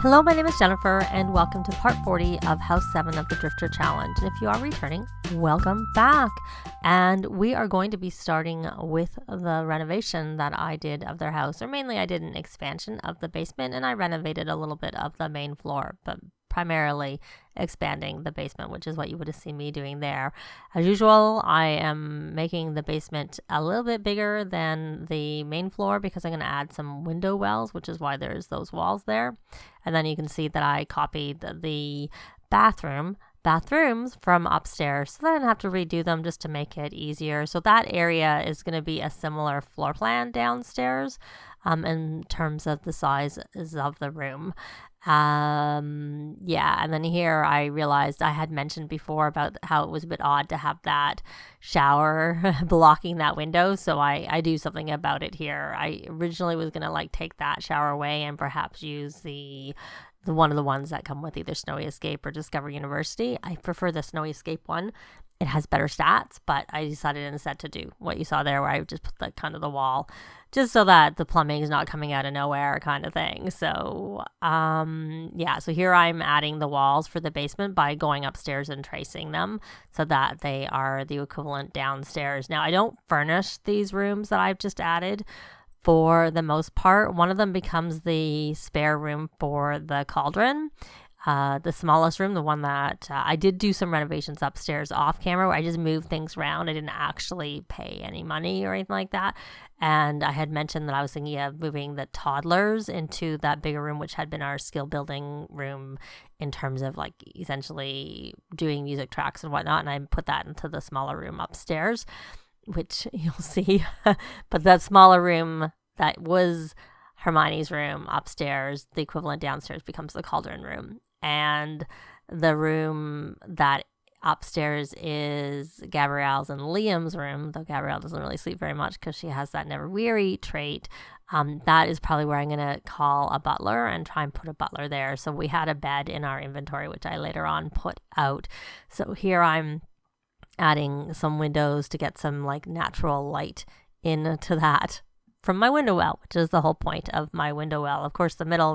Hello, my name is Jennifer, and welcome to part 40 of House 7 of the Drifter Challenge. And if you are returning, welcome back. And we are going to be starting with the renovation that I did of their house. Or mainly I did an expansion of the basement, and I renovated a little bit of the main floor, but primarily expanding the basement, which is what you would have seen me doing there. As usual, I am making the basement a little bit bigger than the main floor because I'm going to add some window wells, which is why there's those walls there. And then you can see that I copied the bathrooms from upstairs, so that I didn't have to redo them just to make it easier. So that area is going to be a similar floor plan downstairs in terms of the size of the room. And then here I realized I had mentioned before about how it was a bit odd to have that shower blocking that window, so I do something about it here. I originally was gonna take that shower away and perhaps use the one of the ones that come with either Snowy Escape or Discover University. I prefer the Snowy Escape one. It has better stats, but I decided instead to do what you saw there, where I just put the kind of the wall, just so that the plumbing is not coming out of nowhere kind of thing. So, so here I'm adding the walls for the basement by going upstairs and tracing them so that they are the equivalent downstairs. Now, I don't furnish these rooms that I've just added. For the most part, one of them becomes the spare room for the cauldron. The smallest room, the one that I did do some renovations upstairs off camera where I just moved things around. I didn't actually pay any money or anything like that. And I had mentioned that I was thinking of moving the toddlers into that bigger room, which had been our skill building room in terms of essentially doing music tracks and whatnot. And I put that into the smaller room upstairs, which you'll see. But that smaller room that was Hermione's room upstairs, the equivalent downstairs becomes the cauldron room. And the room that upstairs is Gabrielle's and Liam's room, though Gabrielle doesn't really sleep very much because she has that never weary trait. That is probably where I'm going to call a butler and try and put a butler there. So we had a bed in our inventory, which I later on put out. So here I'm adding some windows to get some natural light into that from my window well, which is the whole point of my window well. Of course, the middle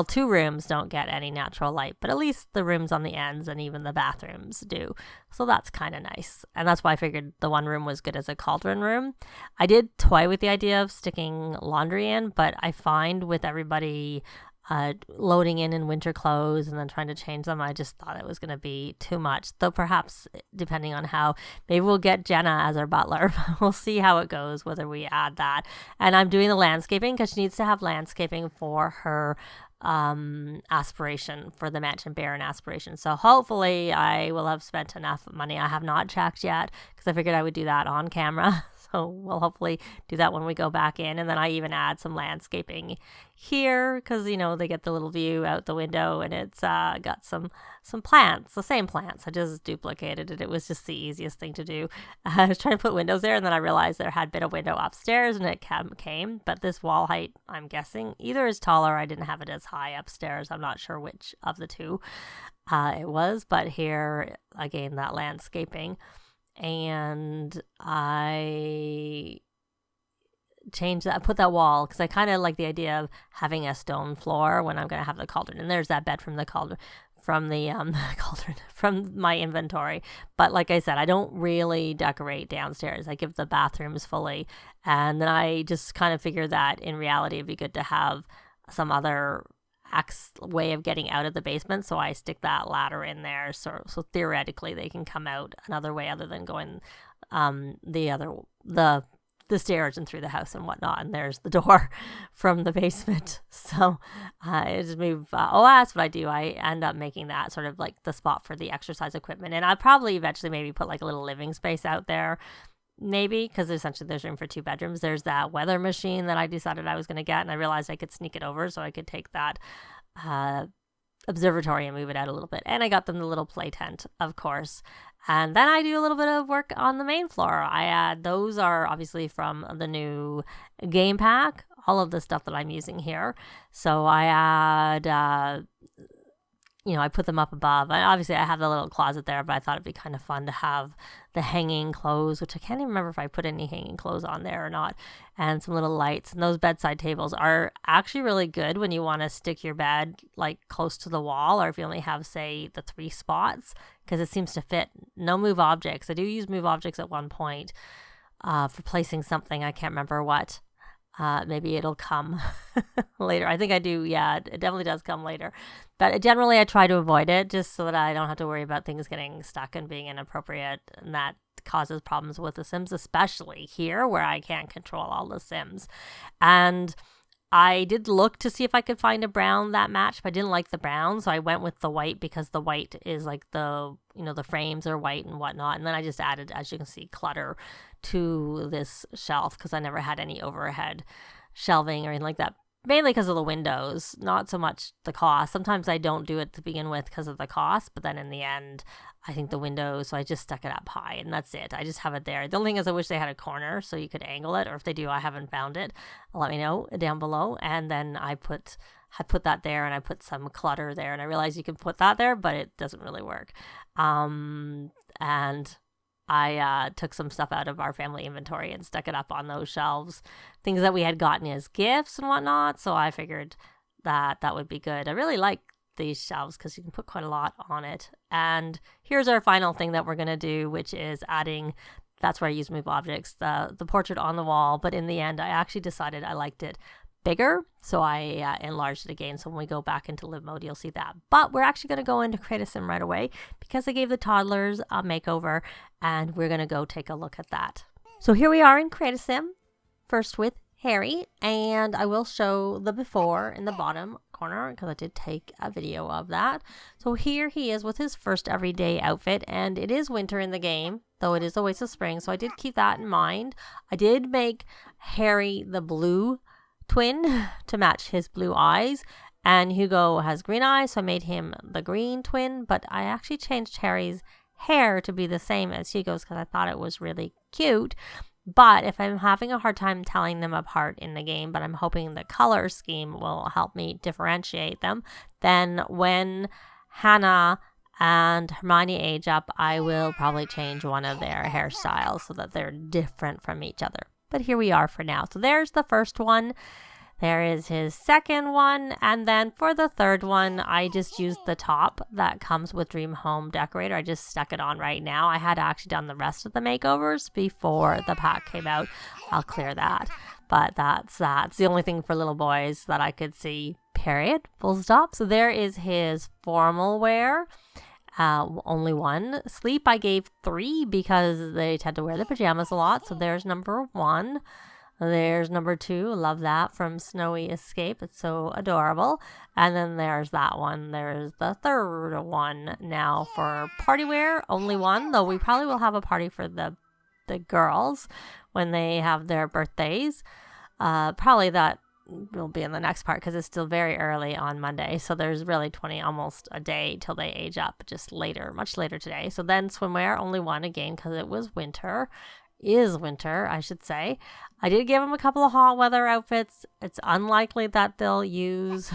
two rooms don't get any natural light, but at least the rooms on the ends and even the bathrooms do. So that's kind of nice. And that's why I figured the one room was good as a cauldron room. I did toy with the idea of sticking laundry in, but I find with everybody loading in winter clothes and then trying to change them, I just thought it was going to be too much. Though perhaps, depending on how, maybe we'll get Jenna as our butler. We'll see how it goes, whether we add that. And I'm doing the landscaping because she needs to have landscaping for her aspiration, for the Mansion Baron aspiration. So hopefully I will have spent enough money. I have not checked yet because I figured I would do that on camera. So we'll hopefully do that when we go back in. And then I even add some landscaping here because, they get the little view out the window and it's got some plants, the same plants. I just duplicated it. It was just the easiest thing to do. I was trying to put windows there and then I realized there had been a window upstairs and it came. But this wall height, I'm guessing, either is taller. I didn't have it as high upstairs. I'm not sure which of the two it was. But here, again, that landscaping. And I changed that, put that wall, because I kind of like the idea of having a stone floor when I'm going to have the cauldron. And there's that bed from the cauldron, from my inventory. But like I said, I don't really decorate downstairs. I give the bathrooms fully. And then I just kind of figure that in reality, it'd be good to have some other way of getting out of the basement, so I stick that ladder in there, so theoretically they can come out another way other than going the stairs and through the house and whatnot. And there's the door from the basement. So I just move. That's what I do. I end up making that sort of like the spot for the exercise equipment, and I'll probably eventually maybe put a little living space out there. Maybe, because essentially there's room for 2 bedrooms. There's that weather machine that I decided I was going to get, and I realized I could sneak it over so I could take that observatory and move it out a little bit. And I got them the little play tent, of course. And then I do a little bit of work on the main floor. Those are obviously from the new game pack, all of the stuff that I'm using here. So I add I put them up above. Obviously, I have the little closet there, but I thought it'd be kind of fun to have the hanging clothes, which I can't even remember if I put any hanging clothes on there or not, and some little lights. And those bedside tables are actually really good when you want to stick your bed like close to the wall, or if you only have, say, the 3 spots, because it seems to fit. No move objects. I do use move objects at one point for placing something. I can't remember what. Maybe it'll come later. I think I do. Yeah, it definitely does come later. But generally, I try to avoid it just so that I don't have to worry about things getting stuck and being inappropriate. And that causes problems with the Sims, especially here where I can't control all the Sims. And I did look to see if I could find a brown that matched, but I didn't like the brown. So I went with the white because the white is like the frames are white and whatnot. And then I just added, as you can see, clutter to this shelf because I never had any overhead shelving or anything like that. Mainly because of the windows, not so much the cost. Sometimes I don't do it to begin with because of the cost, but then in the end, I think the windows, so I just stuck it up high and that's it. I just have it there. The only thing is I wish they had a corner so you could angle it, or if they do, I haven't found it. Let me know down below. And then I put that there and I put some clutter there, and I realized you can put that there, but it doesn't really work. And I took some stuff out of our family inventory and stuck it up on those shelves, things that we had gotten as gifts and whatnot. So I figured that would be good. I really like these shelves because you can put quite a lot on it. And here's our final thing that we're going to do, which is adding, that's where I use move objects, the portrait on the wall. But in the end, I actually decided I liked it bigger, so I enlarged it again. So when we go back into live mode, you'll see that. But we're actually going to go into create a sim right away because I gave the toddlers a makeover, and we're going to go take a look at that. So here we are in create a sim, first with Harry, and I will show the before in the bottom corner because I did take a video of that. So here he is with his first everyday outfit, and it is winter in the game, though it is always a spring, so I did keep that in mind. I did make Harry the blue twin to match his blue eyes, and Hugo has green eyes, so I made him the green twin, but I actually changed Harry's hair to be the same as Hugo's because I thought it was really cute. But if I'm having a hard time telling them apart in the game, but I'm hoping the color scheme will help me differentiate them, then when Hannah and Hermione age up, I will probably change one of their hairstyles so that they're different from each other. But here we are for now. So there's the first one. There is his second one. And then for the third one, I just used the top that comes with Dream Home Decorator. I just stuck it on right now. I had actually done the rest of the makeovers before the pack came out. I'll clear that. But that's the only thing for little boys that I could see, period, full stop. So there is his formal wear. Only one. Sleep I gave 3 because they tend to wear their pajamas a lot. So there's number 1. There's number 2. Love that from Snowy Escape. It's so adorable. And then there's that one. There's the third one. Now for party wear, only 1. Though we probably will have a party for the girls when they have their birthdays. Probably that will be in the next part because it's still very early on Monday, so there's really almost a day till they age up, just later, much later today. So then swimwear, only 1 again because it was winter, I should say. I did give them a couple of hot weather outfits. It's unlikely that they'll use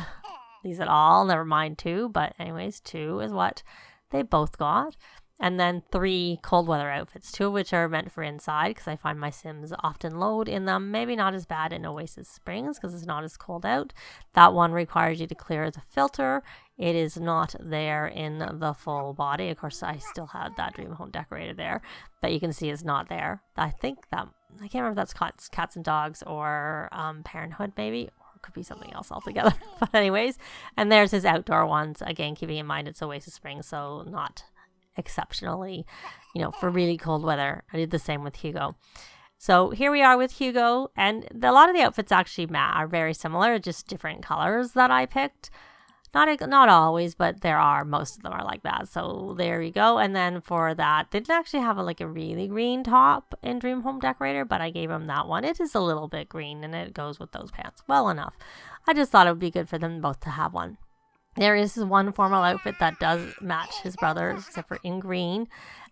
these at all, never mind 2, but anyways, 2 is what they both got. And then 3 cold weather outfits, 2 of which are meant for inside because I find my Sims often load in them. Maybe not as bad in Oasis Springs because it's not as cold out. That one requires you to clear the filter. It is not there in the full body. Of course, I still had that Dream Home Decorator there, but you can see it's not there. I think that, I can't remember if that's Cats and Dogs or Parenthood maybe. Or could be something else altogether. But anyways, and there's his outdoor ones. Again, keeping in mind it's Oasis Springs, so not exceptionally, for really cold weather. I did the same with Hugo. So here we are with Hugo, and a lot of the outfits actually are very similar, just different colors that I picked. Not always, but most of them are like that. So there you go. And then for that, they didn't actually have a really green top in Dream Home Decorator, but I gave him that one. It is a little bit green and it goes with those pants well enough. I just thought it would be good for them both to have one. There is one formal outfit that does match his brother's, except for in green.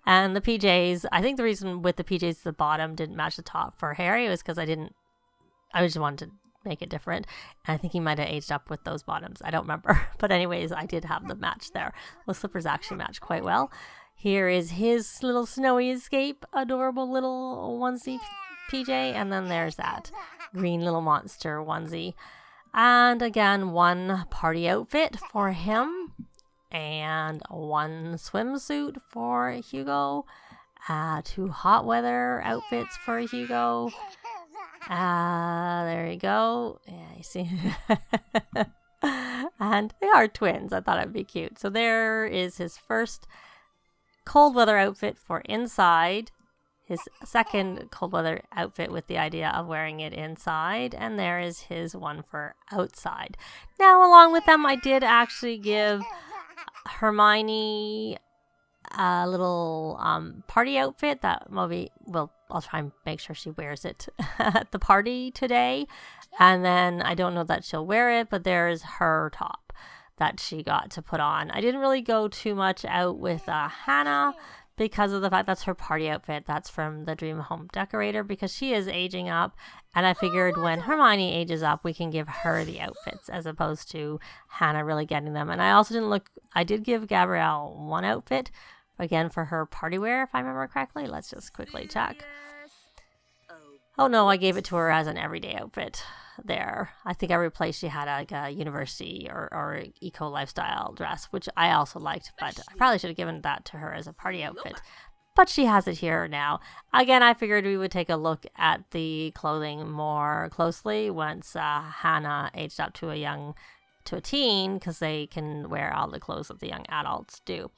And the PJs, I think the reason with the PJs the bottom didn't match the top for Harry was because I just wanted to make it different. And I think he might have aged up with those bottoms. I don't remember. But anyways, I did have the match there. Those slippers actually match quite well. Here is his little snowy escape, adorable little onesie PJ. And then there's that green little monster onesie. And again, one party outfit for him. And one swimsuit for Hugo. 2 hot weather outfits for Hugo. There you go. Yeah, you see. And they are twins. I thought it'd be cute. So there is his first cold weather outfit for inside. His second cold weather outfit with the idea of wearing it inside. And there is his one for outside. Now, along with them, I did actually give Hermione a little party outfit that maybe I'll try and make sure she wears it at the party today. And then I don't know that she'll wear it, but there's her top that she got to put on. I didn't really go too much out with Hannah because of the fact that's her party outfit. That's from the Dream Home Decorator because she is aging up. And I figured when Hermione ages up, we can give her the outfits as opposed to Hannah really getting them. And I did give Gabrielle one outfit, again, for her party wear, if I remember correctly. Let's just quickly check. Oh, no, I gave it to her as an everyday outfit there. I think I replaced, she had like a university or eco lifestyle dress, which I also liked, but I probably should have given that to her as a party outfit. But she has it here now. Again, I figured we would take a look at the clothing more closely once Hannah aged up to a teen, because they can wear all the clothes that the young adults do.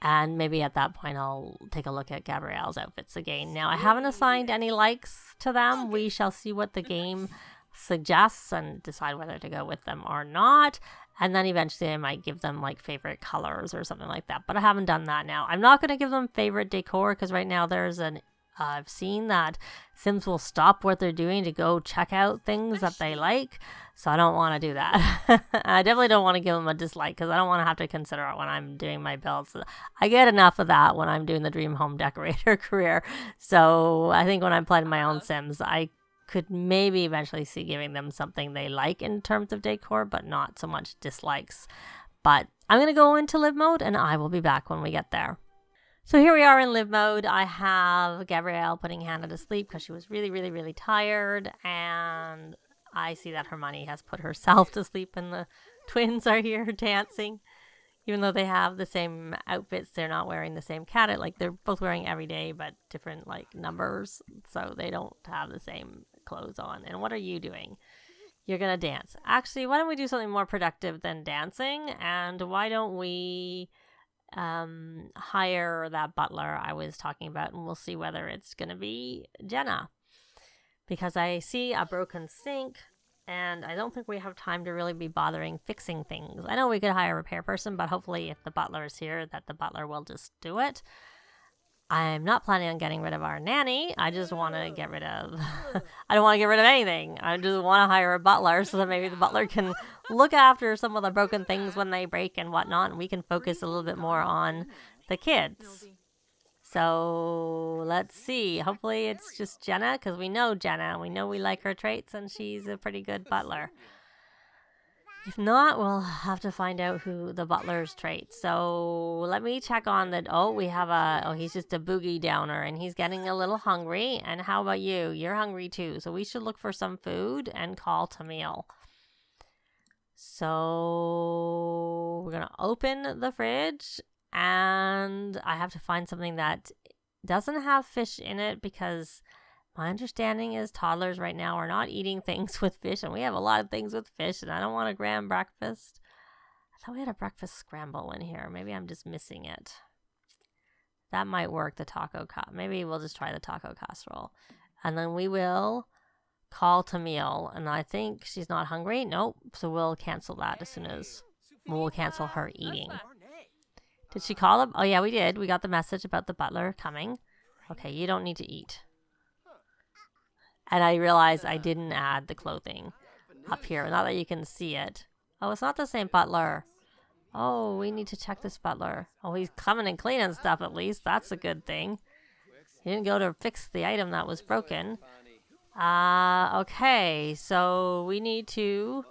And maybe at that point, I'll take a look at Gabrielle's outfits again. Now, I haven't assigned any likes to them. We shall see what the game suggests and decide whether to go with them or not. And then eventually I might give them like favorite colors or something like that. But I haven't done that now. I'm not going to give them favorite decor because right now I've seen that Sims will stop what they're doing to go check out things that they like. So I don't want to do that. I definitely don't want to give them a dislike because I don't want to have to consider it when I'm doing my builds. I get enough of that when I'm doing the Dream Home Decorator career. So I think when I'm playing my own Sims, I could maybe eventually see giving them something they like in terms of decor, but not so much dislikes. But I'm going to go into live mode and I will be back when we get there. So here we are in live mode. I have Gabrielle putting Hannah to sleep because she was really, really, really tired. And I see that Hermione has put herself to sleep and the twins are here dancing. Even though they have the same outfits, they're not wearing the same cat. Like they're both wearing every day, but different like numbers. So they don't have the same clothes on. And what are you doing? You're going to dance. Actually, why don't we do something more productive than dancing? And why don't we hire that butler I was talking about, and we'll see whether it's going to be Jenna. Because I see a broken sink, and I don't think we have time to really be bothering fixing things. I know we could hire a repair person, but hopefully if the butler is here, that the butler will just do it. I'm not planning on getting rid of our nanny. I just want to get rid of... I don't want to get rid of anything. I just want to hire a butler so that maybe the butler can look after some of the broken things when they break and whatnot, and we can focus a little bit more on the kids. So let's see. Hopefully it's just Jenna, because we know Jenna. We know we like her traits, and she's a pretty good butler. If not, we'll have to find out who the butler's traits. So let me check on that. We have he's just a boogie downer, and he's getting a little hungry. And how about you? You're hungry too. So we should look for some food and call Tamil. So we're going to open the fridge. And I have to find something that doesn't have fish in it, because my understanding is toddlers right now are not eating things with fish. And we have a lot of things with fish, and I don't want a grand breakfast. I thought we had a breakfast scramble in here. Maybe I'm just missing it. That might work, the taco maybe we'll just try the taco casserole. And then we will call Tamil. And I think she's not hungry. Nope. So we'll cancel that as soon as we'll cancel her eating. Did she call him? Oh, yeah, we did. We got the message about the butler coming. Okay, you don't need to eat. And I realized I didn't add the clothing up here. Not that you can see it. Oh, it's not the same butler. Oh, we need to check this butler. Oh, he's coming and cleaning stuff at least. That's a good thing. He didn't go to fix the item that was broken. Okay, so we need to...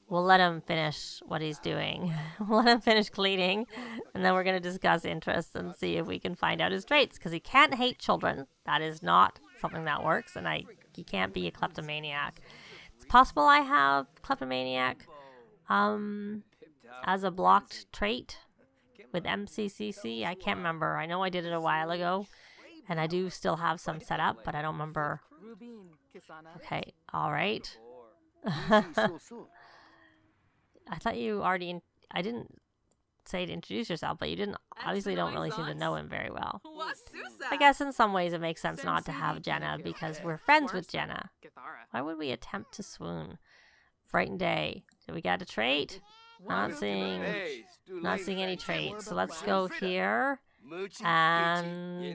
We'll let him finish what he's doing. We'll let him finish cleaning, and then we're going to discuss interests and see if we can find out his traits, because he can't hate children. That is not something that works, and he can't be a kleptomaniac. It's possible I have kleptomaniac as a blocked trait with MCCC. I can't remember. I know I did it a while ago, and I do still have some set up, but I don't remember. Okay, all right. I thought you already... I didn't say to introduce yourself, but you didn't... Obviously don't really seem to know him very well. I guess in some ways it makes sense not to have Jenna, because we're friends with Jenna. Why would we attempt to swoon? Frightened day. Do we get a trait? Not seeing any traits. So let's go here and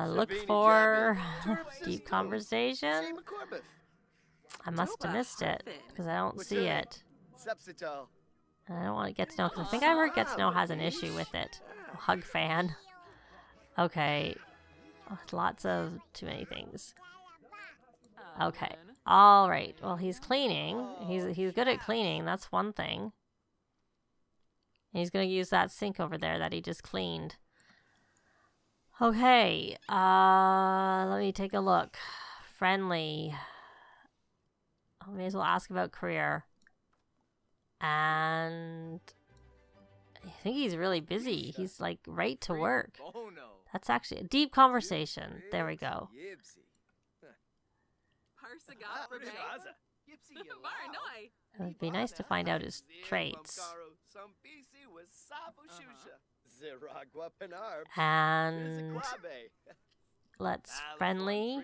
look for deep conversation. I must have missed it, because I don't see it. And I don't want to get to know, because I think I heard get to know has an issue with it. Hug fan. Okay. Lots of too many things. Okay. All right. Well, he's cleaning. He's good at cleaning. That's one thing. And he's going to use that sink over there that he just cleaned. Okay. Let me take a look. Friendly. I may as well ask about career. And I think he's really busy. He's like right to work. That's actually a deep conversation. There we go. It would be nice to find out his traits. And let's friendly.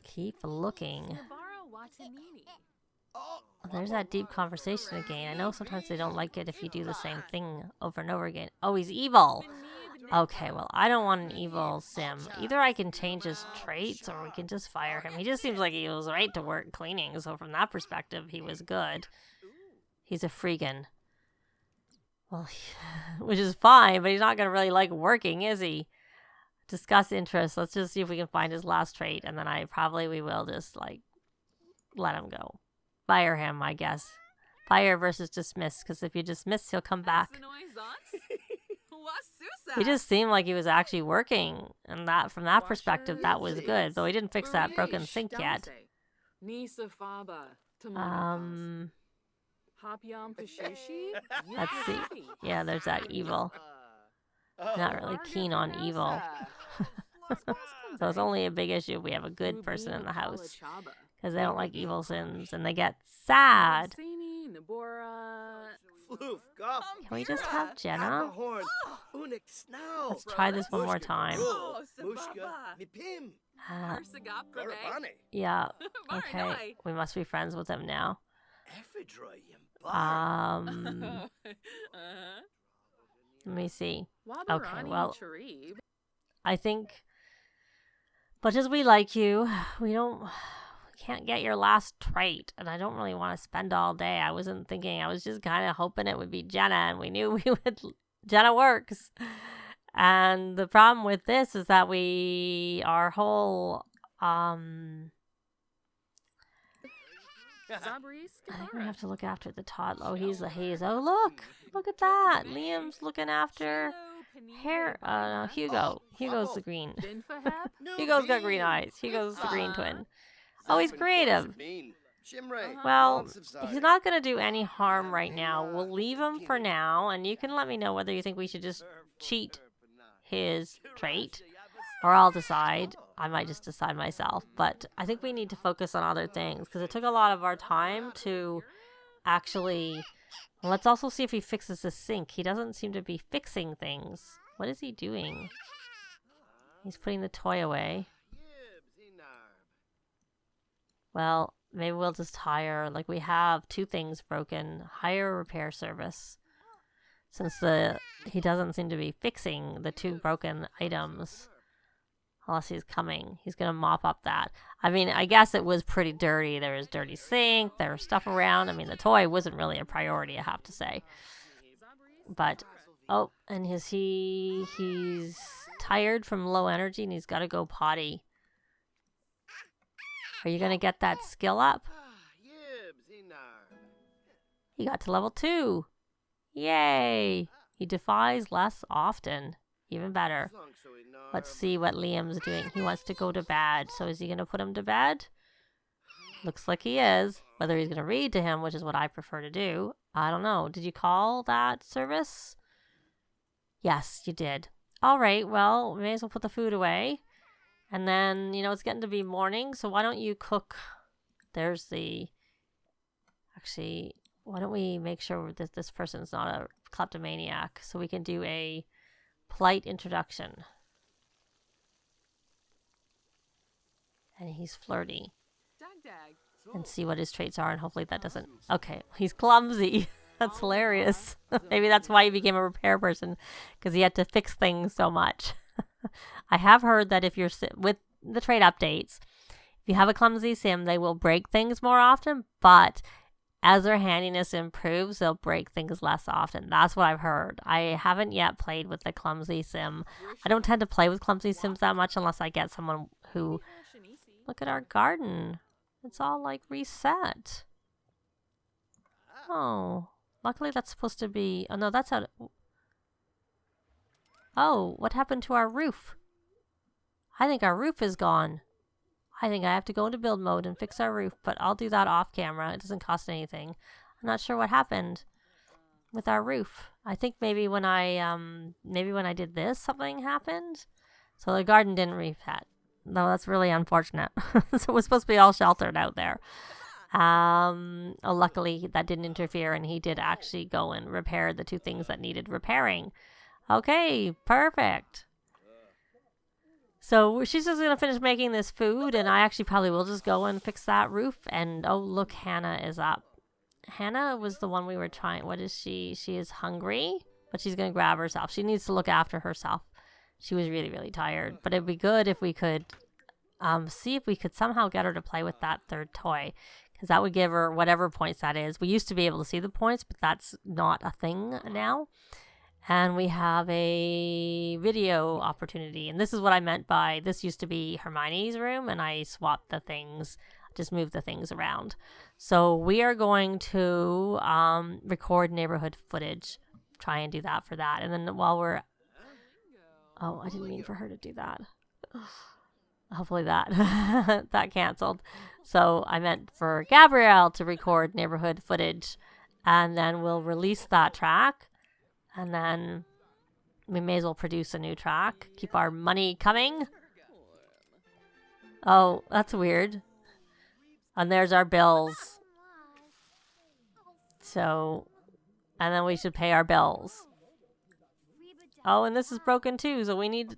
Keep looking. There's that deep conversation again. I know sometimes they don't like it if you do the same thing over and over again. Oh, he's evil. Okay, well, I don't want an evil sim. Either I can change his traits or we can just fire him. He just seems like he was right to work cleaning, so from that perspective, he was good. He's a freegan. Well, which is fine, but he's not going to really like working, is he? Discuss interests. Let's just see if we can find his last trait, and then we will just, like, let him go. Fire him, I guess. Fire versus dismiss, because if you dismiss, he'll come back. He just seemed like he was actually working, and that from that perspective, that was good. Though he didn't fix that broken sink yet. Let's see. Yeah, there's that evil. Not really keen on evil. So it's only a big issue if we have a good person in the house. Because they don't like evil sims, and they get sad. Can we just have Jenna? Let's try this one more time. Yeah, okay. We must be friends with him now. Let me see. Okay, well, I think, much as we like you, we can't get your last trait, and I don't really want to spend all day. I wasn't thinking, I was just kind of hoping it would be Jenna, and we knew we would. Jenna works. And the problem with this is that our whole, I think we have to look after the toddler. Oh, he's the haze. Oh, look at that. Liam's looking after Heir. Hugo. Hugo's the green. Hugo's got green eyes. Hugo's the green twin. Oh, he's creative. Well, he's not going to do any harm right now. We'll leave him for now, and you can let me know whether you think we should just cheat his trait, or I'll decide. I might just decide myself, but I think we need to focus on other things, because it took a lot of our time to actually... Let's also see if he fixes the sink. He doesn't seem to be fixing things. What is he doing? He's putting the toy away. Well, maybe we'll just hire, like we have 2 things broken, hire a repair service. Since he doesn't seem to be fixing the 2 broken items. Unless he's coming. He's going to mop up that. I mean, I guess it was pretty dirty. There was dirty sink. There was stuff around. I mean, the toy wasn't really a priority, I have to say. But, oh, and he's tired from low energy and he's got to go potty. Are you going to get that skill up? He got to level 2. Yay! He defies less often. Even better. Let's see what Liam's doing. He wants to go to bed. So is he going to put him to bed? Looks like he is. Whether he's going to read to him, which is what I prefer to do, I don't know. Did you call that service? Yes, you did. All right, well, we may as well put the food away. And then, you know, it's getting to be morning, so why don't you cook? There's the... Actually, why don't we make sure that this person's not a kleptomaniac so we can do a polite introduction. And he's flirty. And see what his traits are, and hopefully that doesn't... Okay, he's clumsy. That's hilarious. Maybe that's why he became a repair person, because he had to fix things so much. I have heard that if you're... With the trait updates, if you have a clumsy sim, they will break things more often, but as their handiness improves, they'll break things less often. That's what I've heard. I haven't yet played with the clumsy sim. I don't tend to play with clumsy sims that much unless I get someone who... Look at our garden. It's all like reset. Oh, luckily that's supposed to be... Oh no, that's how... Oh, what happened to our roof? I think our roof is gone. I think I have to go into build mode and fix our roof, but I'll do that off camera. It doesn't cost anything. I'm not sure what happened with our roof. I think maybe when I did this, something happened. So the garden didn't reset. No, that's really unfortunate. So it was supposed to be all sheltered out there. Luckily that didn't interfere, and he did actually go and repair the 2 things that needed repairing. Okay, perfect. So she's just going to finish making this food, and I actually probably will just go and fix that roof. And oh, look, Hannah is up. Hannah was the one we were trying. What is she? She is hungry, but she's going to grab herself. She needs to look after herself. She was really, really tired. But it'd be good if we could see if we could somehow get her to play with that 3rd toy, because that would give her whatever points that is. We used to be able to see the points, but that's not a thing now. And we have a video opportunity. And this is what I meant by, this used to be Hermione's room, and I swapped the things, just moved the things around. So we are going to record neighborhood footage, try and do that for that. And then while we're... Oh, I didn't mean for her to do that. Hopefully that that canceled. So I meant for Gabrielle to record neighborhood footage, and then we'll release that track. And then we may as well produce a new track. Keep our money coming. Oh, that's weird. And there's our bills. So, and then we should pay our bills. Oh, and this is broken too, so we need...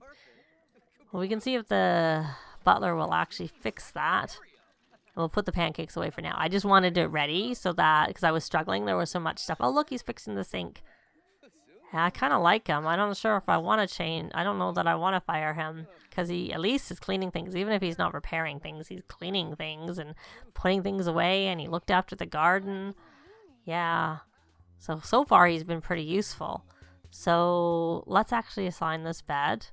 Well, we can see if the butler will actually fix that. We'll put the pancakes away for now. I just wanted it ready so that... Because I was struggling, there was so much stuff. Oh, look, he's fixing the sink. I kind of like him. I'm not sure if I want to change. I don't know that I want to fire him, because he at least is cleaning things. Even if he's not repairing things, he's cleaning things and putting things away, and he looked after the garden. Yeah. So far he's been pretty useful. So let's actually assign this bed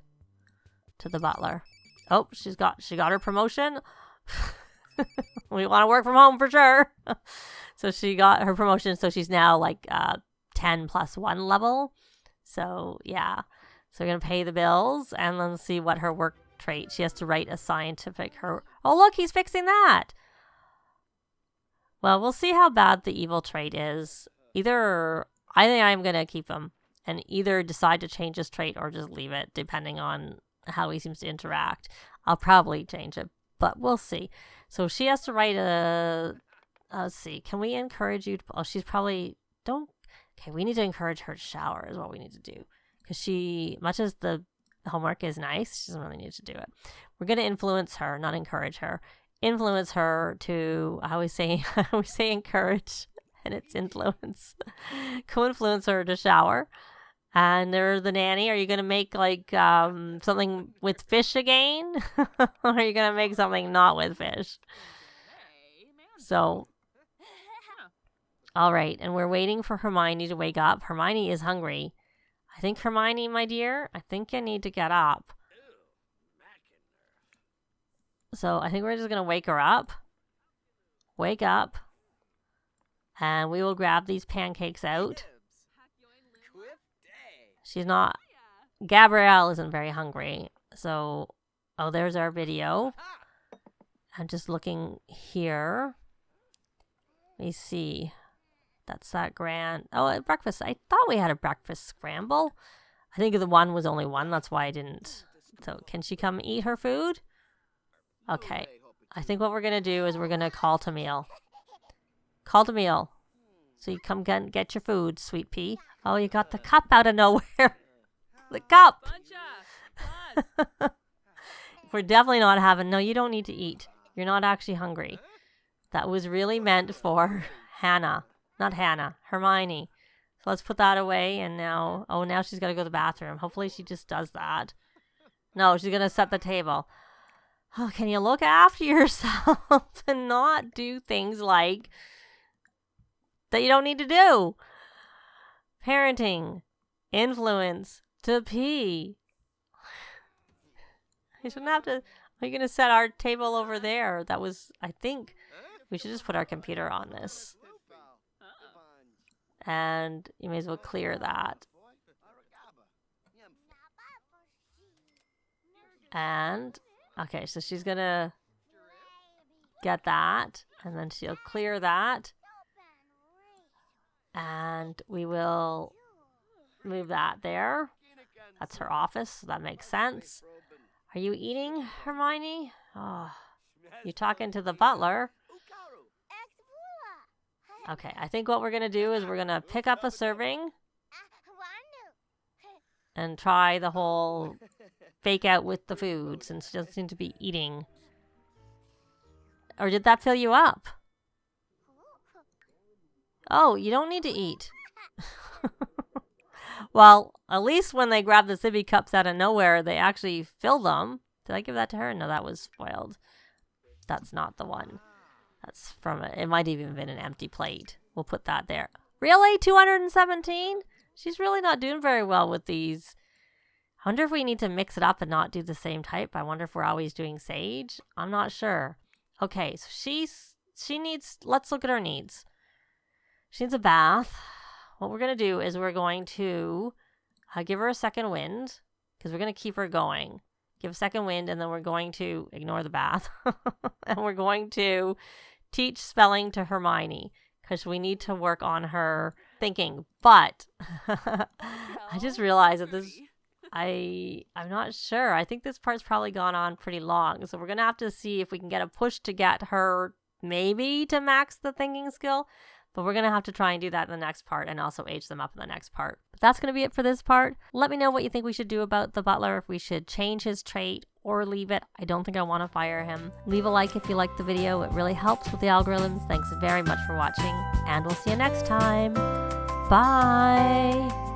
to the butler. Oh, she got her promotion. We want to work from home for sure. So she got her promotion, so she's now like 10 plus 1 level. So yeah, so we're gonna pay the bills and then see what her work trait. She has to write a scientific oh look, he's fixing that. Well, we'll see how bad the evil trait is. Either I think I'm gonna keep him and either decide to change his trait or just leave it, depending on how he seems to interact. I'll probably change it, but we'll see. So she has to write let's see, can we encourage you to... Oh, she's probably... Okay, we need to encourage her to shower is what we need to do. Because she, much as the homework is nice, she doesn't really need to do it. We're going to influence her, not encourage her. Influence her to, I always say encourage, and it's influence. Co-influence her to shower. And there's the nanny. Are you going to make like something with fish again? Or are you going to make something not with fish? So... All right, and we're waiting for Hermione to wake up. Hermione is hungry. I think Hermione, my dear, I think you need to get up. So I think we're just going to wake her up. Wake up. And we will grab these pancakes out. She's not... Gabrielle isn't very hungry. So, oh, there's our video. I'm just looking here. Let me see. That's that grand... Oh, breakfast. I thought we had a breakfast scramble. I think the one was only one. That's why I didn't. So, can she come eat her food? Okay. I think what we're going to do is we're going to call to meal. Call to meal. So you come get your food, sweet pea. Oh, you got the cup out of nowhere. The cup. We're definitely not having... No, you don't need to eat. You're not actually hungry. That was really meant for Hannah. Not Hannah. Hermione. So let's put that away. And now... Oh, now she's got to go to the bathroom. Hopefully she just does that. No, she's going to set the table. Oh, can you look after yourself and not do things like... that you don't need to do? Parenting. Influence. To pee. You shouldn't have to... Are you going to set our table over there? That was... I think we should just put our computer on this. And you may as well clear that. And... Okay, so she's going to get that. And then she'll clear that. And we will move that there. That's her office, so that makes sense. Are you eating, Hermione? Oh, you talking to the butler? Okay, I think what we're going to do is we're going to pick up a serving and try the whole fake out with the food since she doesn't seem to be eating. Or did that fill you up? Oh, you don't need to eat. Well, at least when they grab the sippy cups out of nowhere, they actually fill them. Did I give that to her? No, that was spoiled. That's not the one. That's from it might have even been an empty plate. We'll put that there. Really? 217? She's really not doing very well with these. I wonder if we need to mix it up and not do the same type. I wonder if we're always doing sage. I'm not sure. Okay, so she needs... Let's look at her needs. She needs a bath. What we're going to do is we're going to give her a second wind because we're going to keep her going. Give a second wind, and then we're going to ignore the bath. And we're going to teach spelling to Hermione because we need to work on her thinking. But I just realized that this... I'm not sure. I think this part's probably gone on pretty long. So we're going to have to see if we can get a push to get her maybe to max the thinking skill. But we're going to have to try and do that in the next part and also age them up in the next part. But that's going to be it for this part. Let me know what you think we should do about the butler, if we should change his trait or leave it. I don't think I want to fire him. Leave a like if you liked the video. It really helps with the algorithms. Thanks very much for watching, and we'll see you next time. Bye!